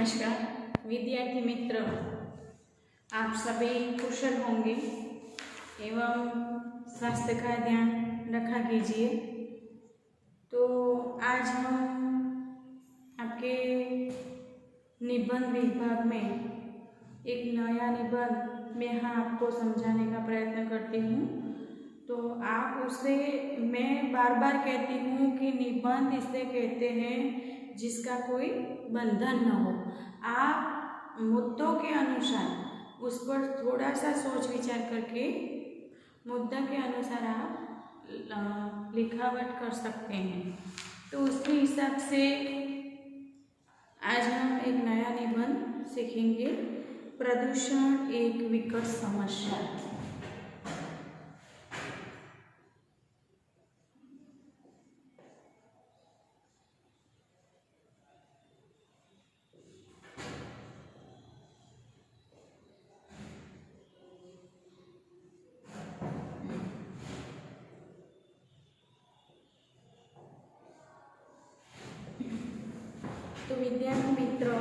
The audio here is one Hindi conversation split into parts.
नमस्कार विद्यार्थी मित्र, आप सभी कुशल होंगे एवं स्वास्थ्य का ध्यान रखा कीजिए। तो आज हम आपके निबंध विभाग में एक नया निबंध मैं आपको समझाने का प्रयत्न करती हूँ। तो आप उसे, मैं बार बार कहती हूँ कि निबंध इसे कहते हैं जिसका कोई बंधन न हो। आप मुद्दों के अनुसार उस पर थोड़ा सा सोच विचार करके मुद्दा के अनुसार आप लिखावट कर सकते हैं। तो उसके हिसाब से आज हम एक नया निबंध सीखेंगे, प्रदूषण एक विकट समस्या। तो विद्यार्थी मित्रों,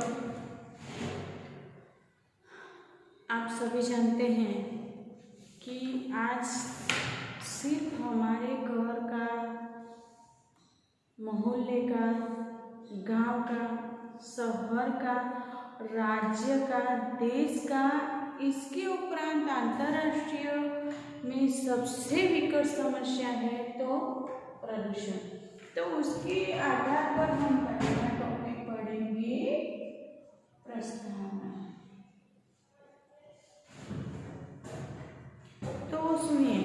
आप सभी जानते हैं कि आज सिर्फ हमारे घर का, मोहल्ले का, गांव का, शहर का, राज्य का, देश का, इसके उपरांत अंतर्राष्ट्रीय में सबसे विकट समस्या है तो प्रदूषण। तो उसके आधार पर हम पहला टॉपिक पढ़ेंगे प्रस्तावना। तो सुनिए,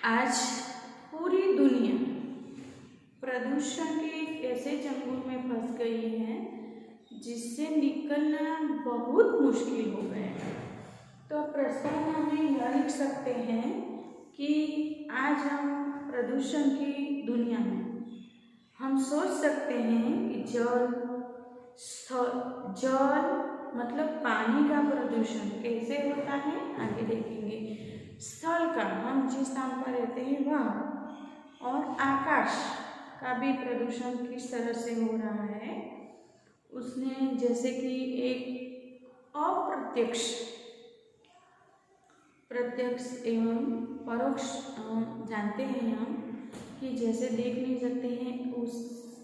आज पूरी दुनिया प्रदूषण के एक ऐसे जंगल में फंस गई है जिससे निकलना बहुत मुश्किल हो गया है। तो प्रस्तावना में यह लिख सकते हैं कि आज हम प्रदूषण की दुनिया में हम सोच सकते हैं कि जल मतलब पानी का प्रदूषण कैसे होता है, आगे देखेंगे। स्थल का, हम जिस स्थान पर रहते हैं वह, और आकाश का भी प्रदूषण किस तरह से हो रहा है उसने, जैसे कि एक अप्रत्यक्ष, प्रत्यक्ष एवं परोक्ष जानते हैं हम कि जैसे देख नहीं सकते हैं, उस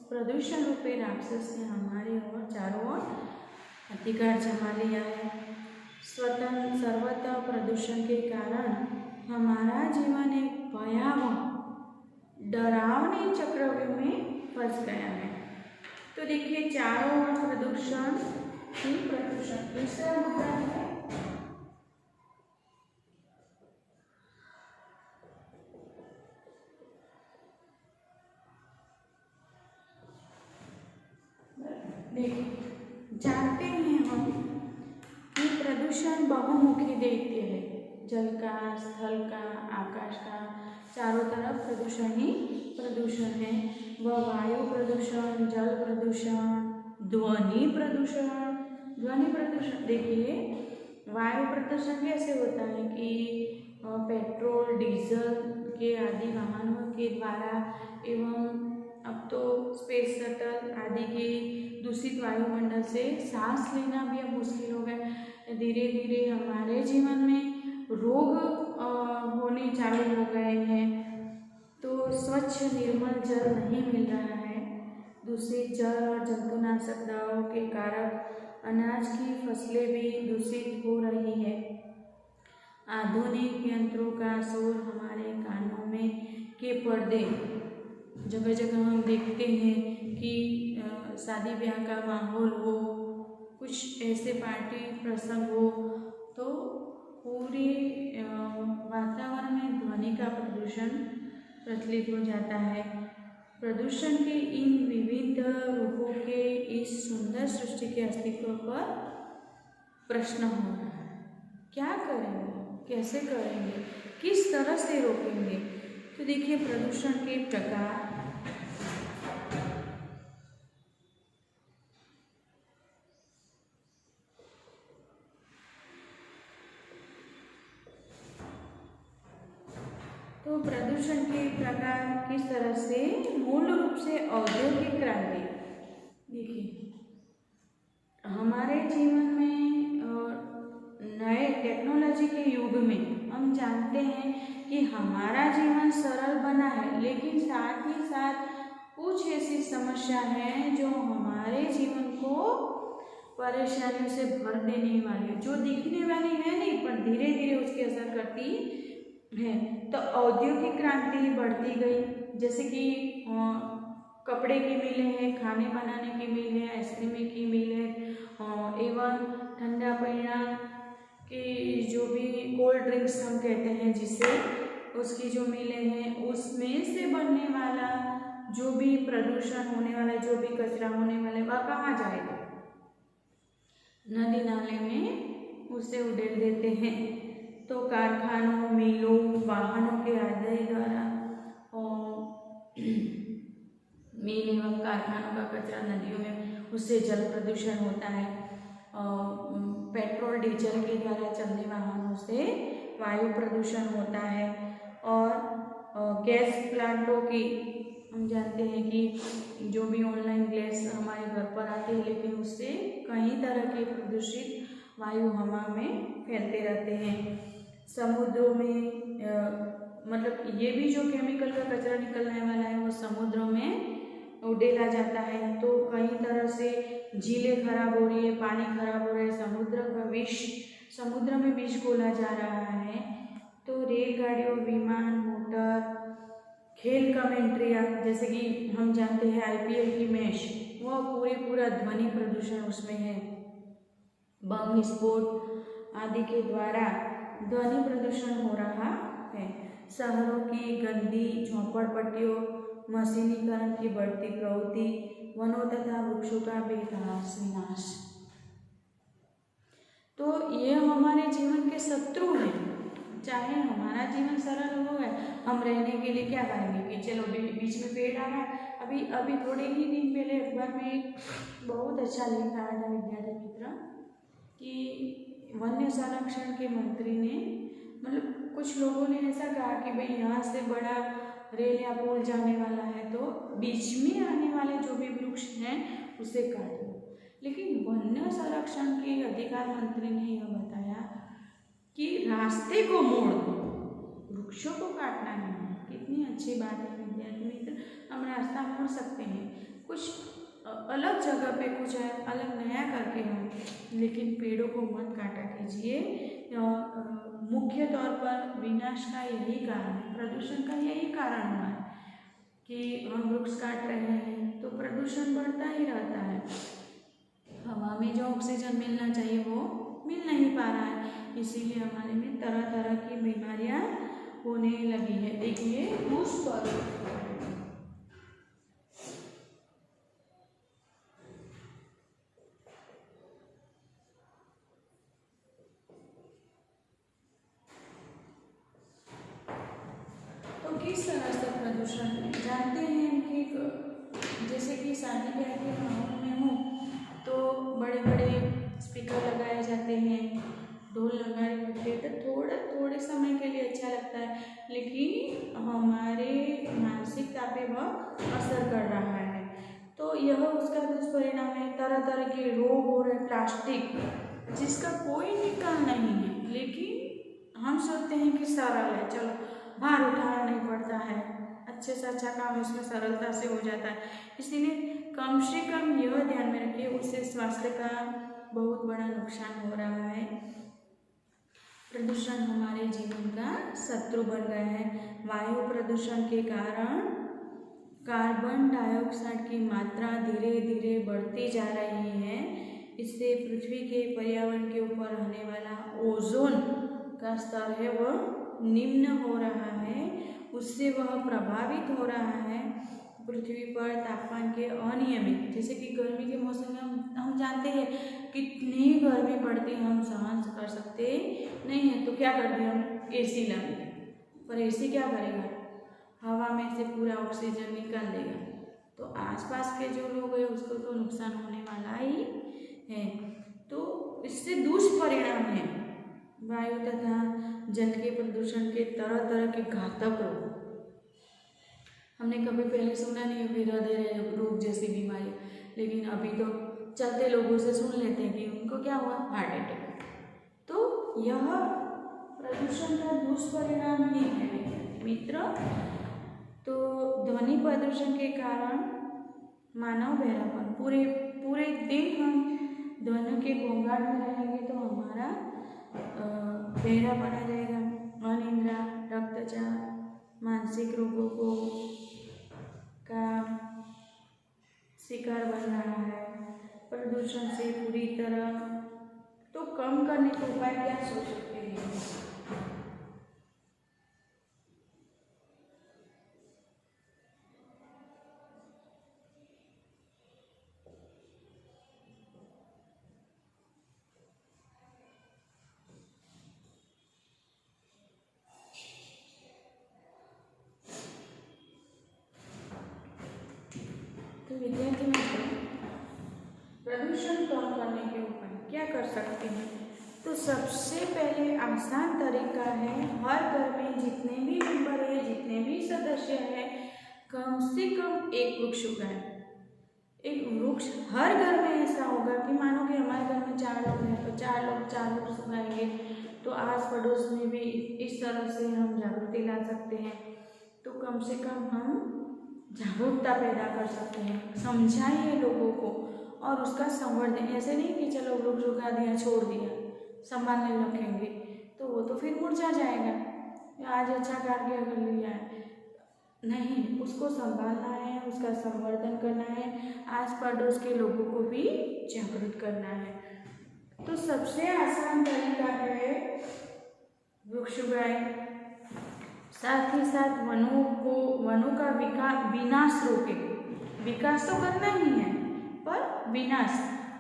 प्रदूषण रूपी राक्षस ने हमारे और चारों ओर अधिकार जमा लिया है। सर्वतः प्रदूषण के कारण हमारा जीवन एक भयावह डरावने चक्रव्यूह में फंस गया है। तो देखिए, चारों ओर प्रदूषण ही प्रदूषण। दूसरा मुद्दा है जानते हैं हम कि प्रदूषण बहुमुखी दैत्य है। जल का, स्थल का, आकाश का, चारों तरफ प्रदूषण ही प्रदूषण है। वह वायु प्रदूषण, जल प्रदूषण, ध्वनि प्रदूषण। ध्वनि प्रदूषण देखिए, वायु प्रदूषण कैसे होता है कि पेट्रोल, डीजल के आदि वाहनों के द्वारा एवं अब तो स्पेस शटल आदि के दूषित वायुमंडल से सांस लेना भी अब मुश्किल हो गया। धीरे धीरे हमारे जीवन में रोग होने चालू हो गए हैं। तो स्वच्छ निर्मल जल नहीं मिल रहा है। दूषित जल और जंतुनाशक दवाओं के कारण अनाज की फसलें भी दूषित हो रही है। आधुनिक यंत्रों का शोर हमारे कानों में के पर्दे, जगह जगह हम देखते हैं कि शादी ब्याह का माहौल हो, कुछ ऐसे पार्टी प्रसंग हो, तो पूरे वातावरण में ध्वनि का प्रदूषण प्रचलित हो जाता है। प्रदूषण के इन विविध रूपों के इस सुंदर सृष्टि के अस्तित्व पर प्रश्न हो रहा है। क्या करेंगे, कैसे करेंगे, किस तरह से रोकेंगे? तो देखिए, प्रदूषण के प्रकार, तो प्रदूषण के प्रकार किस तरह से, मूल रूप से औद्योगिक क्रांति। देखिए, हमारे जीवन में नए टेक्नोलॉजी के युग में हम जानते हैं कि हमारा जीवन सरल बना है, लेकिन साथ ही साथ कुछ ऐसी समस्या है जो हमारे जीवन को परेशानियों से भर देने वाली है, जो दिखने वाली है नहीं पर धीरे धीरे उसकी असर करती है। तो औद्योगिक क्रांति बढ़ती गई, जैसे कि कपड़े की मिलें हैं, खाने बनाने की मिल है, आइसक्रीम की मिल है, एवं ठंडा पीना की जो भी कोल्ड ड्रिंक्स हम कहते हैं जिसे, उसकी जो मिलें हैं, उसमें से बनने वाला जो भी प्रदूषण होने वाला, जो भी कचरा होने वाला, वह कहाँ जाएगा? नदी नाले में उसे उड़ेल देते हैं। तो कारखानों, मिलों, वाहनों के आदाय द्वारा मिल एवं कारखानों का कचरा नदियों में, उससे जल प्रदूषण होता है। पेट्रोल डीजल के द्वारा चलने वाहनों से वायु प्रदूषण होता है। और गैस प्लांटों की, हम जानते हैं कि जो भी ऑनलाइन गैस हमारे घर पर आती है, लेकिन उससे कई तरह के प्रदूषित वायु हवा में फैलते रहते हैं। समुद्रों में मतलब ये भी जो केमिकल का कचरा निकलने वाला है वो समुद्रों में उड़ेला जाता है। तो कई तरह से झीलें खराब हो रही है, पानी खराब हो रहा है, समुद्र में विष घोला जा रहा है। तो रेलगाड़ियों, विमान, मोटर, खेल कमेंट्रियाँ, जैसे कि हम जानते हैं IPL की मैच, वह पूरा ध्वनि प्रदूषण उसमें है। बम विस्फोट आदि के द्वारा ध्वनि प्रदूषण हो रहा है। शहरों की गंदी झोंपड़पट्टियों, मशीनीकरण की बढ़ती प्रवृत्ति, वनों तथा वृक्षों का विनाश। तो ये हमारे जीवन के शत्रु हैं। चाहे हमारा जीवन सरल हो गया, हम रहने के लिए क्या करेंगे कि चलो बीच में पेड़ आ रहा है। अभी थोड़े ही दिन पहले अखबार में एक बहुत अच्छा लेख आया था विद्यार्थी मित्र कि वन्य संरक्षण के मंत्री ने, मतलब कुछ लोगों ने ऐसा कहा कि भाई यहाँ से बड़ा रेल या पुल जाने वाला है, तो बीच में आने वाले जो भी वृक्ष हैं उसे काट दो। लेकिन वन्य संरक्षण के अधिकार मंत्री ने यह बताया कि रास्ते को मोड़ दो, वृक्षों को काटना नहीं है। कितनी अच्छी बात है विद्यार्थी मित्र, हम रास्ता मोड़ सकते हैं, कुछ अलग जगह पे कुछ अलग नया करके हम, लेकिन पेड़ों को मत काटा कीजिए। मुख्य तौर पर विनाश का यही कारण है, प्रदूषण का यही कारण हुआ है कि हम वृक्ष काट रहे हैं, तो प्रदूषण बढ़ता ही रहता है। हवा में जो ऑक्सीजन मिलना चाहिए वो मिल नहीं पा रहा है, इसीलिए हमारे में तरह तरह की बीमारियां होने लगी है। देखिए उस पर तो किस तरह से प्रदूषण जानते हैं कि जैसे कि शादी ब्याह के माहौल में हो तो बड़े बड़े स्पीकर लगाए जाते हैं, ढोल नगाड़े बजते हैं, तो थोड़े समय के लिए अच्छा लगता है, लेकिन हमारे मानसिकता पे वह असर कर रहा है। तो यह उसका दुष्परिणाम है। तरह तरह के रोग हो रहे, प्लास्टिक जिसका कोई निकाल नहीं है, लेकिन हम सोचते हैं कि सरल है, चलो भार उठाना नहीं पड़ता है, अच्छे से अच्छा काम इसमें सरलता से हो जाता है। इसीलिए कम से कम यह ध्यान में रखिए, उससे स्वास्थ्य का बहुत बड़ा नुकसान हो रहा है। प्रदूषण हमारे जीवन का शत्रु बन गया है। वायु प्रदूषण के कारण कार्बन डाइऑक्साइड की मात्रा धीरे धीरे बढ़ती जा रही है। इससे पृथ्वी के पर्यावरण के ऊपर रहने वाला ओजोन का स्तर है वह निम्न हो रहा है, उससे वह प्रभावित हो रहा है। पृथ्वी पर तापमान के अनियमित, जैसे कि गर्मी के मौसम में हम जानते हैं कितनी गर्मी पड़ती है, हम सहन कर सकते नहीं है, तो क्या कर दिया हमने, AC लगा दिया। पर AC क्या करेगा, हवा में से पूरा ऑक्सीजन निकाल देगा, तो आसपास के जो लोग हैं उसको तो नुकसान होने वाला ही है। तो इससे दुष्परिणाम है वायु तथा जल के प्रदूषण के तरह तरह के घातक रोग। हमने कभी पहले सुना नहीं है हृदय रोग जैसी बीमारी, लेकिन अभी तो चलते लोगों से सुन लेते हैं कि उनको क्या हुआ, हार्ट अटैक। तो यह प्रदूषण का दुष्परिणाम ही है मित्र। तो ध्वनि प्रदूषण के कारण मानव बहरापन, पूरे दिन हम ध्वनि के घोंघाट में रहेंगे तो हमारा बहरापन आ जाएगा, अनिद्रा, रक्तचाप, मानसिक रोगों को का शिकार बन रहा है। प्रदूषण से पूरी तरह तो कम करने के उपाय क्या सोच सकते हैं? तो विद्यार्थी मित्रों, प्रदूषण कम करने के उपाय क्या कर सकते हैं? तो सबसे पहले आसान तरीका है, हर घर में जितने भी मेंबर है, जितने भी सदस्य हैं, कम से कम एक वृक्ष उगाएं। एक वृक्ष हर घर में ऐसा होगा कि मानो कि हमारे घर में 4 लोग हैं तो 4 लोग 4 वृक्ष उगाएंगे, तो आस पड़ोस में भी इस तरह से हम जागृति ला सकते हैं। तो कम से कम हम जागरूकता पैदा कर सकते हैं, समझाइए लोगों को और उसका संवर्धन। ऐसे नहीं कि चलो वृक्ष उगा दिया छोड़ दिया, संभाल नहीं रखेंगे तो वो तो फिर मुरझा जाएगा, आज अच्छा कार्य कर लिया है, नहीं, उसको संभालना है, उसका संवर्धन करना है, आस पड़ोस के लोगों को भी जागरूक करना है। तो सबसे आसान तरीका है वृक्ष उगाएं, साथ ही साथ वनों का विनाश रोके। विकास तो करना ही है पर विनाश,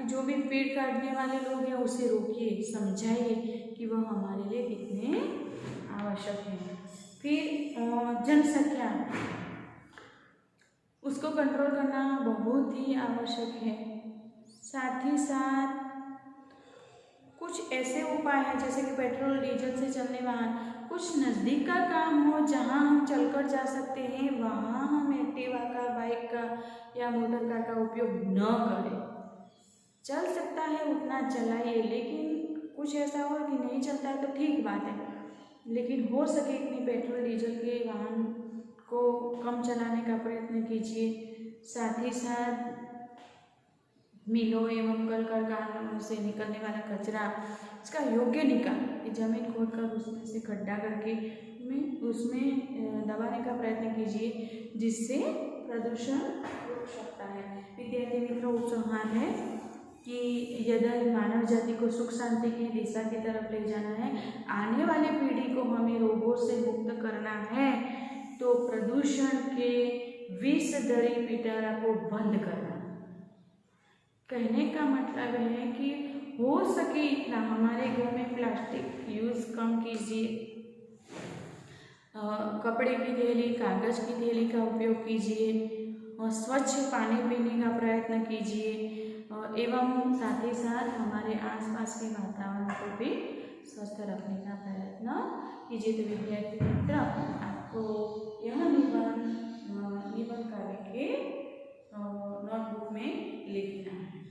जो भी पेड़ काटने वाले लोग हैं उसे रोकिए, समझाइए कि वह हमारे लिए कितने आवश्यक हैं। फिर जनसंख्या, उसको कंट्रोल करना बहुत ही आवश्यक है। साथ ही साथ कुछ ऐसे उपाय हैं जैसे कि पेट्रोल डीजल से चलने वाहन, कुछ नज़दीक का काम हो जहां हम चलकर जा सकते हैं, वहां हम एक्टिवा का, बाइक का या मोटर कार का उपयोग न करें। चल सकता है उतना चलाइए, लेकिन कुछ ऐसा हो कि नहीं चलता है तो ठीक बात है, लेकिन हो सके इतनी पेट्रोल डीजल के वाहन को कम चलाने का प्रयत्न कीजिए। साथ ही साथ मिलों एवं कल कारखानों से निकलने वाला कचरा, इसका योग्य निकाल, जमीन खोदकर उसमें से गड्ढा करके उसमें दबाने का प्रयत्न कीजिए, जिससे प्रदूषण रुक सकता है। विद्यार्थी मित्रों, उपसंहार है कि यदि मानव जाति को सुख शांति की दिशा की तरफ ले जाना है, आने वाली पीढ़ी को हमें रोगों से मुक्त करना है, तो प्रदूषण के विषधरी पिटारा को बंद करना। कहने का मतलब है कि हो सके इतना हमारे घर में प्लास्टिक यूज़ कम कीजिए, कपड़े की थैली, कागज़ की थैली का उपयोग कीजिए और स्वच्छ पानी पीने का प्रयत्न कीजिए एवं साथ ही साथ हमारे आसपास के वातावरण को भी स्वस्थ रखने का प्रयत्न कीजिए। तो विद्यार्थी मित्र, आपको यह निबंध कार्य के नोटबुक में लिखना है।